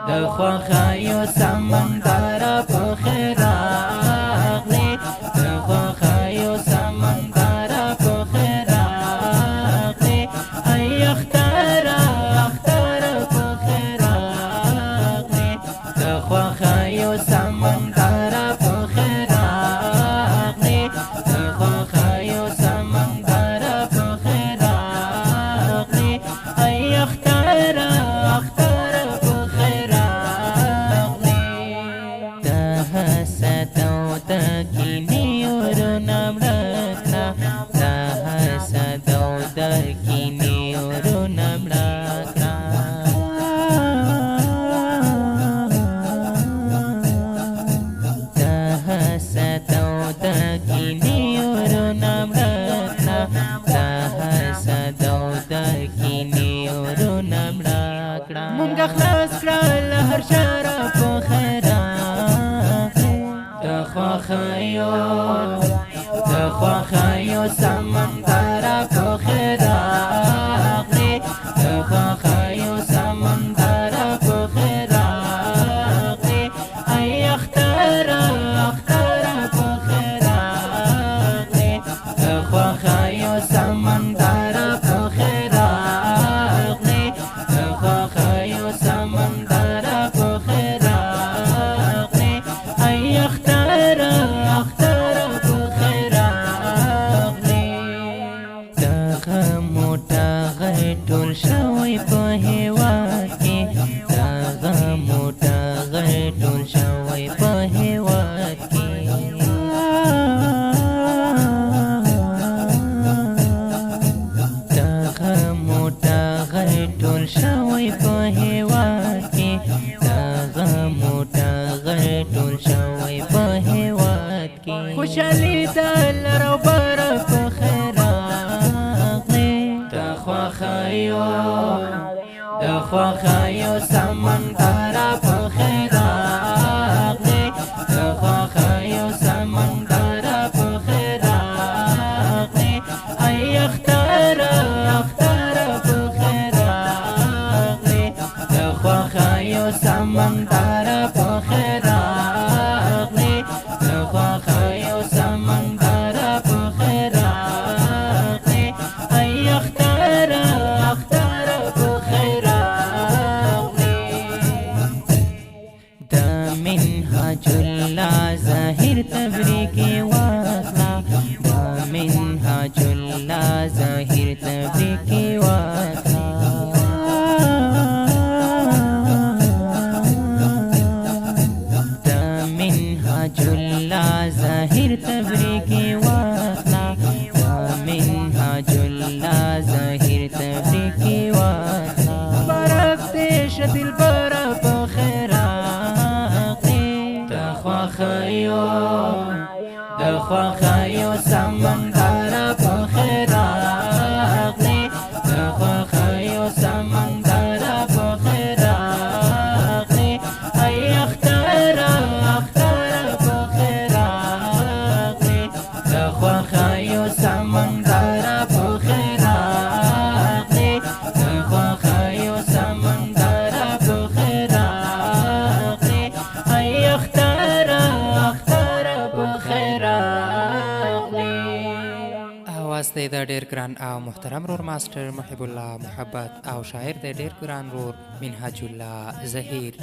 دخوا خایو سمندر په خراغلی دخوا خایو سمندر په خراغلی ای اختر په خراغلی دخوا خایو سمندر په خراغلی دخوا خایو سمندر په خراغلی ای اختر مونږه خلاص کړل هر شر په خیرات دخوا خایو سمندر په خیرات دخوا خایو سمندر په خیرات ای اختر په خیرات دخوا خایو سمندر په خیرات دخوا خایو سمندر په خیرات ای اختر په خیرات دغه موټه غټ ټول شوی په هیواد کې دغه موټه غټ ټول شوی په هیواد کې دغه موټه غټ ټول شوی په هیواد کې دغه موټه غټ ټول شوی په هیواد کې خوشالي د لر او بر په خیراغلی دخوا خایو سمندر په خیراغلی دخوا خایو سمندر په خیراغلی ای اختر په خیراغلی دخوا خایو سمندر په خیراغلی دخوا خایو سمندر په خیراغلی ای اختر په خیراغلی د منهاج الله ظاهر تبریکی واخلا د منهاج الله ظاهر تبریکی واخلا ظاهر تبریکی واخلا منهاج الله ظاهر تبریکی واخلا مبارک دیش دلبر په خیراغلی دخوا خایو سمندر په خیراغلی دخوا خایو سمندر په خیراغلی ای اختر په خیراغلی دخوا خایو سمندر په خیراغلی دخوا خایو سمندر په خیراغلی ای اختر په خیراغلی اواز دی د ډیر ګران او محترم رور ماسټر محب الله محبت او شاعر د ډیر ګران رور منهاج الله ظهیر